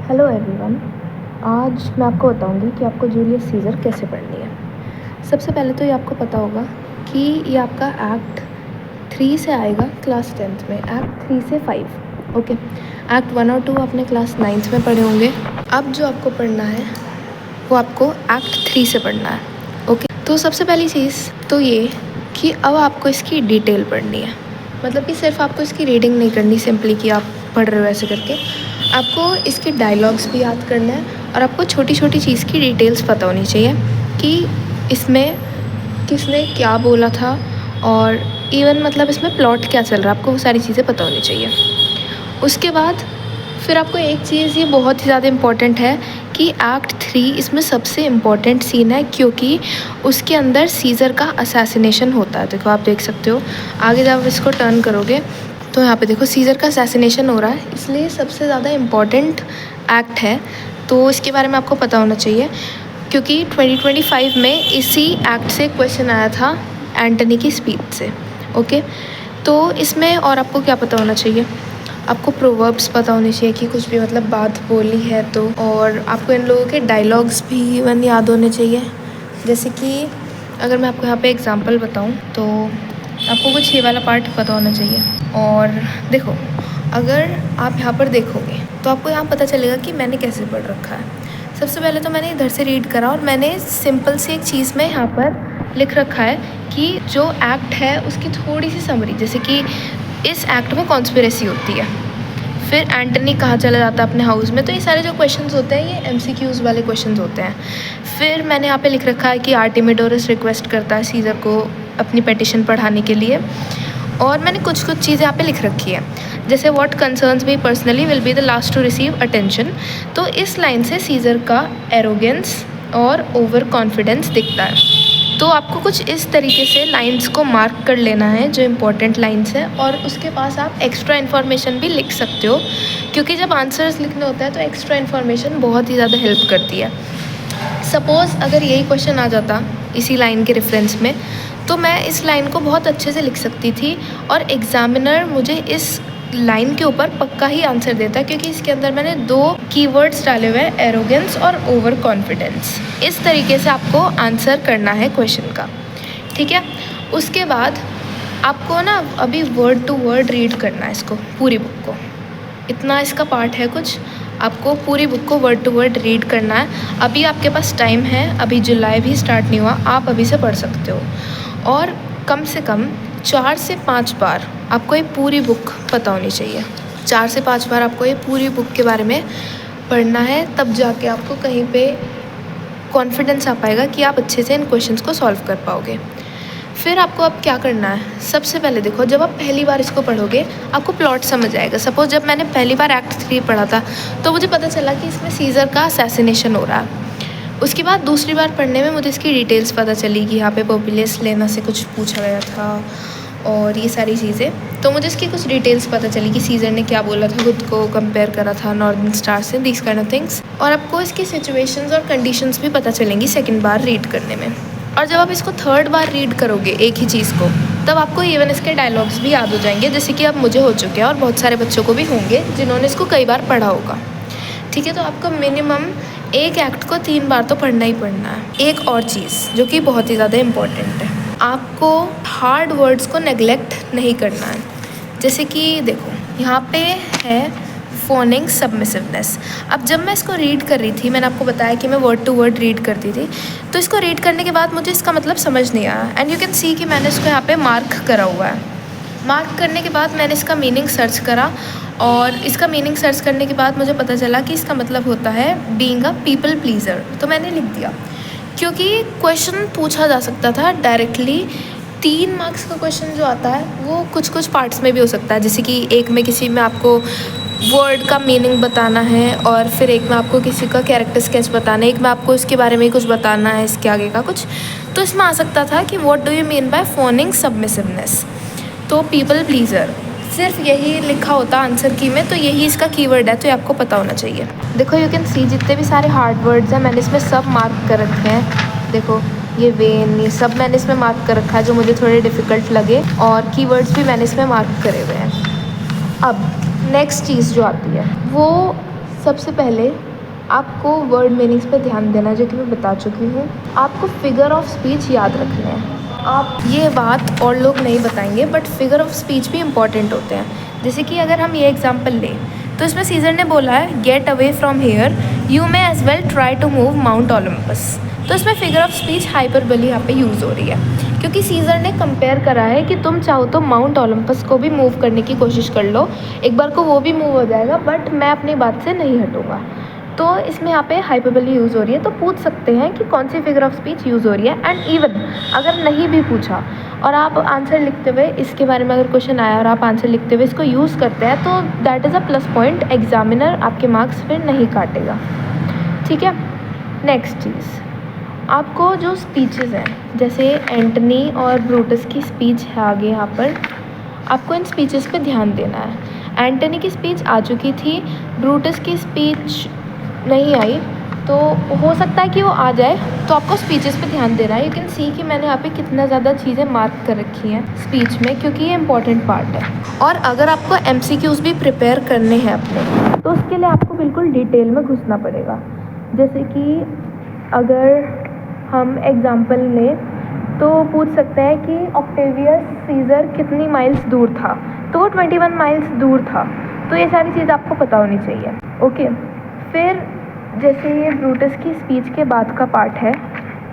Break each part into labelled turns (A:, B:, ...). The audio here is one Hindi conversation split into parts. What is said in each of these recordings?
A: Hello everyone. आज मैं आपको बताऊंगी कि आपको जूलियस सीज़र कैसे पढ़नी है। सबसे पहले तो ये आपको पता होगा कि ये आपका एक्ट 3 से आएगा क्लास 10th में, एक्ट 3 से 5। ओके, एक्ट 1 और 2 आपने क्लास 9th में पढ़े होंगे। अब जो आपको पढ़ना है वो आपको एक्ट 3 से पढ़ना है। ओके, तो सबसे पहली चीज़ तो ये कि अब आपको इसकी डिटेल पढ़नी है। मतलब कि सिर्फ आपको इसकी रीडिंग नहीं करनी सिंपली कि आप पढ़ रहे हो ऐसे करके, आपको इसके डायलॉग्स भी याद करना है और आपको छोटी छोटी चीज़ की डिटेल्स पता होनी चाहिए कि इसमें किसने क्या बोला था और इवन मतलब इसमें प्लॉट क्या चल रहा है, आपको वो सारी चीज़ें पता होनी चाहिए। उसके बाद फिर आपको एक चीज़ ये बहुत ही ज़्यादा इम्पॉर्टेंट है कि एक्ट 3 इसमें सबसे इम्पॉर्टेंट सीन है, क्योंकि उसके अंदर सीज़र का असैसिनेशन होता है। देखो आप देख सकते हो, आगे जब इसको टर्न करोगे तो यहाँ पे देखो सीज़र का असैसिनेशन हो रहा है, इसलिए सबसे ज़्यादा इम्पॉर्टेंट एक्ट है। तो इसके बारे में आपको पता होना चाहिए, क्योंकि 2025 में इसी एक्ट से क्वेश्चन आया था एंटनी की स्पीच से। ओके, तो इसमें और आपको क्या पता होना चाहिए, आपको प्रोवर्ब्स पता होने चाहिए कि कुछ भी मतलब बात बोली है तो, और आपको इन लोगों के डायलॉग्स भी इवन याद होने चाहिए। जैसे कि अगर मैं आपको यहाँ पे एग्जांपल बताऊँ तो आपको कुछ ये वाला पार्ट पता होना चाहिए। और देखो, अगर आप यहाँ पर देखोगे तो आपको यहाँ पता चलेगा कि मैंने कैसे पढ़ रखा है। सबसे पहले तो मैंने इधर से रीड करा और मैंने सिंपल सी एक चीज़ में यहाँ पर लिख रखा है कि जो एक्ट है उसकी थोड़ी सी समरी, जैसे कि इस एक्ट में कॉन्स्पिरेसी होती है, फिर एंटनी कहाँ चला जाता है अपने हाउस में। तो ये सारे जो क्वेश्चंस होते हैं ये MCQs वाले क्वेश्चंस होते हैं। फिर मैंने यहाँ पे लिख रखा है कि आर्टिमिडोरस रिक्वेस्ट करता है सीज़र को अपनी पेटिशन पढ़ाने के लिए, और मैंने कुछ चीज़ें यहाँ पे लिख रखी है, जैसे what concerns me personally will be the last to receive attention. तो इस लाइन से सीज़र का एरोगेंस और ओवर कॉन्फिडेंस दिखता है। तो आपको कुछ इस तरीके से लाइंस को मार्क कर लेना है जो इम्पोर्टेंट लाइंस है, और उसके पास आप एक्स्ट्रा इन्फॉर्मेशन भी लिख सकते हो, क्योंकि जब आंसर्स लिखने होता है तो एक्स्ट्रा इन्फॉर्मेशन बहुत ही ज़्यादा हेल्प करती है। सपोज़ अगर यही क्वेश्चन आ जाता इसी लाइन के रेफरेंस में, तो मैं इस लाइन को बहुत अच्छे से लिख सकती थी और एग्ज़ामिनर मुझे इस लाइन के ऊपर पक्का ही आंसर देता, क्योंकि इसके अंदर मैंने 2 कीवर्ड्स डाले हुए हैं, एरोगेंस और ओवर कॉन्फिडेंस। इस तरीके से आपको आंसर करना है क्वेश्चन का, ठीक है। उसके बाद आपको ना अभी वर्ड टू वर्ड रीड करना है इसको, पूरी बुक को। इतना इसका पार्ट है कुछ, आपको पूरी बुक को वर्ड टू वर्ड रीड करना है। अभी आपके पास टाइम है, अभी जुलाई भी स्टार्ट नहीं हुआ, आप अभी से पढ़ सकते हो। और कम से कम 4 से 5 बार आपको ये पूरी बुक पता होनी चाहिए। 4 से 5 बार आपको ये पूरी बुक के बारे में पढ़ना है, तब जाके आपको कहीं पे कॉन्फिडेंस आ पाएगा कि आप अच्छे से इन क्वेश्चंस को सॉल्व कर पाओगे। फिर आपको अब क्या करना है, सबसे पहले देखो, जब आप पहली बार इसको पढ़ोगे आपको प्लॉट समझ आएगा। सपोज़ जब मैंने पहली बार एक्ट 3 पढ़ा था तो मुझे पता चला कि इसमें सीज़र का असैसिनेशन हो रहा है। उसके बाद दूसरी बार पढ़ने में मुझे इसकी डिटेल्स पता चली कि यहाँ पे पॉपुलस लेना से कुछ पूछा गया था और ये सारी चीज़ें। तो मुझे इसकी कुछ डिटेल्स पता चली कि सीज़र ने क्या बोला था, खुद को कंपेयर करा था नॉर्दर्न स्टार से, दिस काइंड ऑफ थिंग्स। और आपको इसकी सिचुएशंस और कंडीशंस भी पता चलेंगी सेकंड बार रीड करने में। और जब आप इसको थर्ड बार रीड करोगे एक ही चीज़ को, तब आपको इवन इसके डायलॉग्स भी याद हो जाएंगे, जैसे कि अब मुझे हो चुके हैं और बहुत सारे बच्चों को भी होंगे जिन्होंने इसको कई बार पढ़ा होगा, ठीक है। तो आपको मिनिमम एक एक्ट को 3 बार तो पढ़ना ही पढ़ना है। एक और चीज़ जो कि बहुत ही ज़्यादा इम्पॉर्टेंट है, आपको हार्ड वर्ड्स को नेग्लेक्ट नहीं करना है। जैसे कि देखो यहाँ पे है फोनिंग सबमिसिवनेस। अब जब मैं इसको रीड कर रही थी, मैंने आपको बताया कि मैं वर्ड टू वर्ड रीड करती थी, तो इसको रीड करने के बाद मुझे इसका मतलब समझ नहीं आया। एंड यू कैन सी कि मैंने इसको यहाँ पे मार्क करा हुआ है। मार्क करने के बाद मैंने इसका मीनिंग सर्च करा, और इसका मीनिंग सर्च करने के बाद मुझे पता चला कि इसका मतलब होता है बीइंग अ पीपल प्लीज़र। तो मैंने लिख दिया, क्योंकि क्वेश्चन पूछा जा सकता था डायरेक्टली। 3 मार्क्स का क्वेश्चन जो आता है वो कुछ कुछ पार्ट्स में भी हो सकता है, जैसे कि एक में किसी में आपको वर्ड का मीनिंग बताना है, और फिर एक में आपको किसी का कैरेक्टर स्केच बताना है, एक में आपको इसके बारे में कुछ बताना है, इसके आगे का कुछ। तो इसमें आ सकता था कि what do you mean by fawning submissiveness. तो पीपल प्लीज़र सिर्फ यही लिखा होता आंसर की में, तो यही इसका कीवर्ड है, तो ये आपको पता होना चाहिए। देखो यू कैन सी जितने भी सारे हार्ड वर्ड्स हैं मैंने इसमें सब मार्क कर रखे हैं। देखो ये वेन, ये सब मैंने इसमें मार्क कर रखा है जो मुझे थोड़े डिफ़िकल्ट लगे, और कीवर्ड्स भी मैंने इसमें मार्क करे हुए हैं। अब नेक्स्ट चीज़ जो आती है वो सबसे पहले आपको वर्ड मीनिंग्स पे ध्यान देना है, जो कि मैं बता चुकी हूँ। आपको फिगर ऑफ स्पीच याद रखने हैं। आप ये बात और लोग नहीं बताएंगे, बट फिगर ऑफ स्पीच भी इम्पॉर्टेंट होते हैं। जैसे कि अगर हम ये एग्जांपल लें, तो इसमें सीजर ने बोला है get away from here, you may as well try to move Mount Olympus. तो इसमें फिगर ऑफ स्पीच हाइपरबोली यहाँ पे यूज़ हो रही है, क्योंकि सीजर ने कंपेयर करा है कि तुम चाहो तो माउंट ओलंपस को भी मूव करने की कोशिश कर लो, एक बार को वो भी मूव हो जाएगा, बट मैं अपनी बात से नहीं हटूँगा। तो इसमें यहाँ पे हाइपरबोली यूज़ हो रही है। तो पूछ सकते हैं कि कौन सी फिगर ऑफ स्पीच यूज़ हो रही है। एंड इवन अगर नहीं भी पूछा और आप आंसर लिखते हुए, इसके बारे में अगर क्वेश्चन आया और आप आंसर लिखते हुए इसको यूज़ करते हैं, तो that is a plus point. Examiner आपके मार्क्स फिर नहीं काटेगा, ठीक है। नेक्स्ट चीज़, आपको जो स्पीचेस हैं, जैसे एंटनी और ब्रूटस की स्पीच है आगे यहाँ पर, आपको इन स्पीचेस पे ध्यान देना है। एंटनी की स्पीच आ चुकी थी, ब्रूटस की स्पीच नहीं आई, तो हो सकता है कि वो आ जाए। तो आपको स्पीचेस पे ध्यान देना है। यू कैन सी कि मैंने यहाँ पे कितना ज़्यादा चीज़ें मार्क कर रखी हैं स्पीच में, क्योंकि ये इंपॉर्टेंट पार्ट है। और अगर आपको MCQs भी प्रिपेयर करने हैं अपने, तो उसके लिए आपको बिल्कुल डिटेल में घुसना पड़ेगा। जैसे कि अगर हम एग्ज़ाम्पल लें, तो पूछ सकते हैं कि ऑक्टेवियस सीज़र कितनी माइल्स दूर था, तो वो 21 माइल्स दूर था। तो ये सारी चीज़ आपको पता होनी चाहिए, ओके। फिर जैसे ये ब्रूटस की स्पीच के बाद का पार्ट है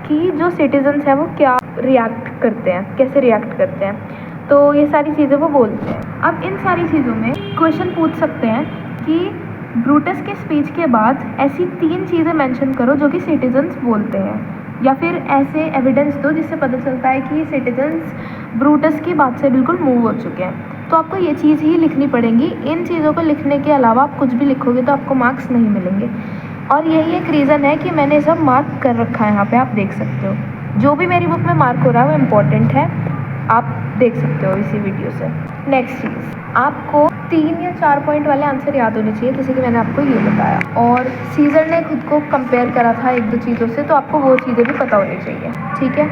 A: कि जो सिटीजन्स हैं वो क्या रिएक्ट करते हैं, कैसे रिएक्ट करते हैं, तो ये सारी चीज़ें वो बोलते हैं। अब इन सारी चीज़ों में क्वेश्चन पूछ सकते हैं कि ब्रूटस के स्पीच के बाद ऐसी 3 चीज़ें मेंशन करो जो कि सिटीजन्स बोलते हैं, या फिर ऐसे एविडेंस दो जिससे पता चलता है कि सिटीजन्स ब्रूटस की बात से बिल्कुल मूव हो चुके हैं। तो आपको ये चीज़ ही लिखनी पड़ेंगी। इन चीज़ों को लिखने के अलावा आप कुछ भी लिखोगे तो आपको मार्क्स नहीं मिलेंगे। और यही एक रीज़न है कि मैंने सब मार्क कर रखा है यहाँ पे, आप देख सकते हो। जो भी मेरी बुक में मार्क हो रहा है वो इम्पॉर्टेंट है, आप देख सकते हो इसी वीडियो से। नेक्स्ट चीज़, आपको 3 या 4 पॉइंट वाले आंसर याद होने चाहिए, जैसे कि मैंने आपको ये बताया। और सीजर ने खुद को कंपेयर करा था 1-2 चीज़ों से, तो आपको वो चीज़ें भी पता होनी चाहिए, ठीक है।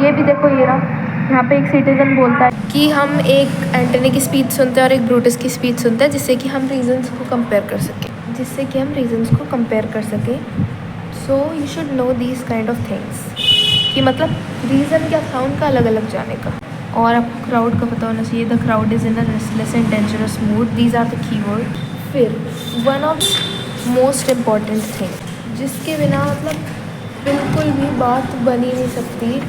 A: ये भी देखो, ये रहा, यहाँ पे एक सिटीजन बोलता है कि हम एक एंटनी की स्पीच सुनते हैं और एक ब्रूटस की स्पीच सुनते हैं, जिससे कि हम रीजंस को कंपेयर कर सकें, so you should know these kind of things, कि मतलब रीज़न क्या था उनका अलग अलग जाने का। और आपको क्राउड का पता होना चाहिए, the crowd is in a restless and dangerous mood, these are the keyword. फिर one of most important thing, जिसके बिना मतलब बिल्कुल भी बात बन ही नहीं सकती,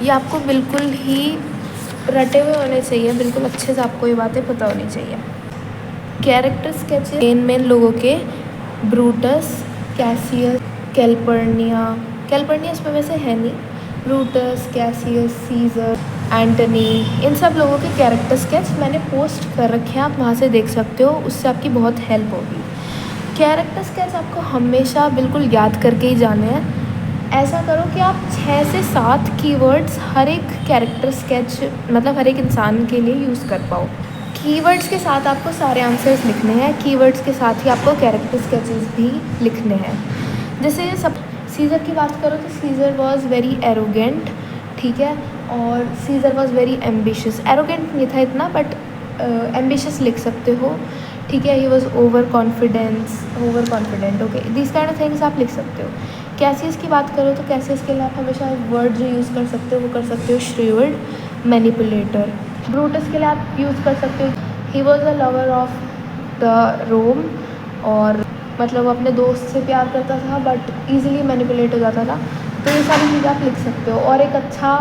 A: ये आपको बिल्कुल ही रटे हुए होने चाहिए, बिल्कुल अच्छे से आपको ये बातें पता होनी चाहिए। कैरेक्टर स्केचेस मेन लोगों के, ब्रूटस, कैसियस, कैल्पर्निया इसमें वैसे है नहीं, ब्रूटस, कैसियस, सीजर, एंटनी, इन सब लोगों के कैरेक्टर स्केच मैंने पोस्ट कर रखे हैं, आप वहाँ से देख सकते हो, उससे आपकी बहुत हेल्प होगी। कैरेक्टर स्केच आपको हमेशा बिल्कुल याद करके ही जाने हैं। ऐसा करो कि आप 6 से 7 कीवर्ड्स हर एक कैरेक्टर स्केच, मतलब हर एक इंसान के लिए यूज़ कर पाओ। कीवर्ड्स के साथ आपको सारे आंसर्स लिखने हैं, कीवर्ड्स के साथ ही आपको कैरेक्टर स्केचेस भी लिखने हैं। जैसे सब सीज़र की बात करो तो सीज़र वॉज वेरी एरोगेंट, ठीक है, और Caesar was very ambitious. Arrogant नहीं था इतना, बट एम्बिशियस लिख सकते हो, ठीक है। He was over confident, okay, this kind of things आप लिख सकते हो। कैसियस की बात करो तो कैसियस के लिए आप हमेशा वर्ड जो यूज़ कर सकते हो वो कर सकते हो श्रीवर्ड, मैनिपुलेटर। ब्रूटस के लिए आप यूज़ कर सकते हो he was a lover of the Rome, और मतलब वो अपने दोस्त से प्यार करता था बट ईजिली मैनिपुलेट हो जाता था। तो ये सारी चीज़ें आप लिख सकते हो। और एक अच्छा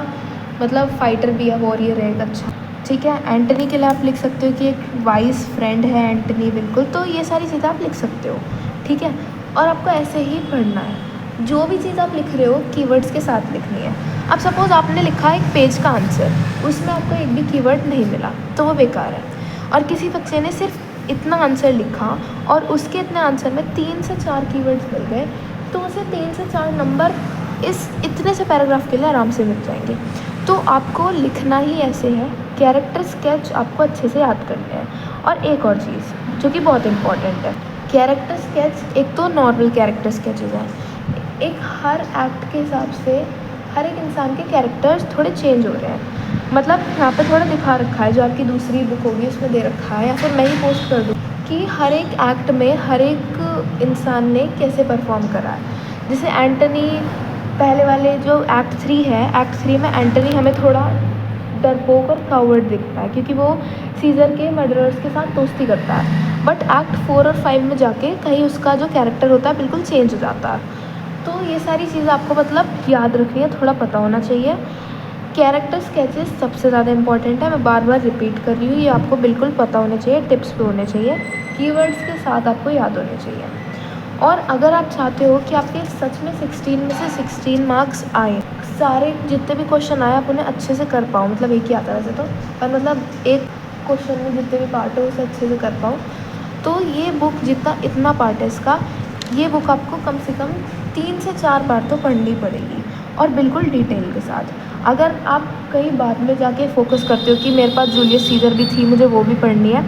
A: मतलब फाइटर भी है, वॉरियर है एक अच्छा, ठीक है। एंटनी के लिए आप लिख सकते हो कि एक वाइज फ्रेंड है एंटनी, बिल्कुल। तो ये सारी चीज़ें आप लिख सकते हो, ठीक है। और आपको ऐसे ही पढ़ना है, जो भी चीज़ आप लिख रहे हो कीवर्ड्स के साथ लिखनी है। अब सपोज़ आपने लिखा एक पेज का आंसर, उसमें आपको एक भी कीवर्ड नहीं मिला तो वो बेकार है। और किसी बच्चे ने सिर्फ इतना आंसर लिखा और उसके इतने आंसर में 3 से 4 कीवर्ड्स मिल गए, तो उसे 3 से 4 नंबर इस इतने से पैराग्राफ के लिए आराम से मिल जाएंगे। तो आपको लिखना ही ऐसे है, कैरेक्टर स्केच आपको अच्छे से याद करने हैं। और एक और चीज़ जो कि बहुत इम्पॉर्टेंट है, कैरेक्टर स्केच एक तो नॉर्मल कैरेक्टर स्केचेस हैं, एक हर एक्ट के हिसाब से हर एक इंसान के कैरेक्टर्स थोड़े चेंज हो रहे हैं। मतलब यहाँ पे थोड़ा दिखा रखा है, जो आपकी दूसरी बुक होगी उसमें दे रखा है, या फिर मैं ही पोस्ट कर दूँ कि हर एक एक्ट में हर एक इंसान ने कैसे परफॉर्म करा है। जैसे एंटनी पहले वाले जो एक्ट 3 है, एक्ट 3 में एंटनी हमें थोड़ा डरपोक और कावर्ड दिखता है क्योंकि वो सीज़र के मर्डरर्स के साथ दोस्ती करता है। बट एक्ट 4 और 5 में जाके कहीं उसका जो कैरेक्टर होता है बिल्कुल चेंज हो जाता है। तो ये सारी चीज़ें आपको मतलब याद रखनी है, थोड़ा पता होना चाहिए। कैरेक्टर स्केचेस सबसे ज़्यादा इंपॉर्टेंट है, मैं बार बार रिपीट कर रही हूँ, ये आपको बिल्कुल पता होने चाहिए, टिप्स पे होने चाहिए, कीवर्ड्स के साथ आपको याद होने चाहिए। और अगर आप चाहते हो कि आपके सच में 16 में से 16 मार्क्स आए, सारे जितने भी क्वेश्चन आए आप उन्हें अच्छे से कर पाओ, मतलब एक ही आता है वैसे तो, पर मतलब एक क्वेश्चन में जितने भी पार्ट है उसे अच्छे से कर पाओ, तो ये बुक इतना पार्ट है इसका, ये बुक आपको कम से कम 3 से 4 बार तो पढ़नी पड़ेगी और बिल्कुल डिटेल के साथ। अगर आप कहीं बाद में जाके फोकस करते हो कि मेरे पास जूलियस सीज़र भी थी, मुझे वो भी पढ़नी है,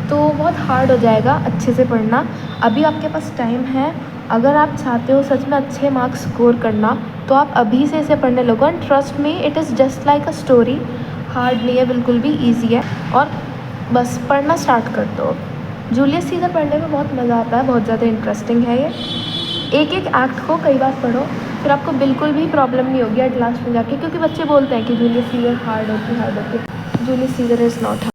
A: तो बहुत हार्ड हो जाएगा अच्छे से पढ़ना। अभी आपके पास टाइम है, अगर आप चाहते हो सच में अच्छे मार्क्स स्कोर करना तो आप अभी से इसे पढ़ने लगो। And trust me, it is just like a story, hard नहीं है, बिल्कुल भी ईजी है, और बस पढ़ना स्टार्ट कर दो। जूलियस सीज़र पढ़ने में बहुत मज़ा आता है, बहुत ज़्यादा इंटरेस्टिंग है ये। एक एक एक्ट को कई बार पढ़ो, फिर आपको बिल्कुल भी प्रॉब्लम नहीं होगी एट लास्ट में जाके, क्योंकि बच्चे बोलते हैं कि जूलियस सीज़र हार्ड होती है। Julius Caesar is not hard.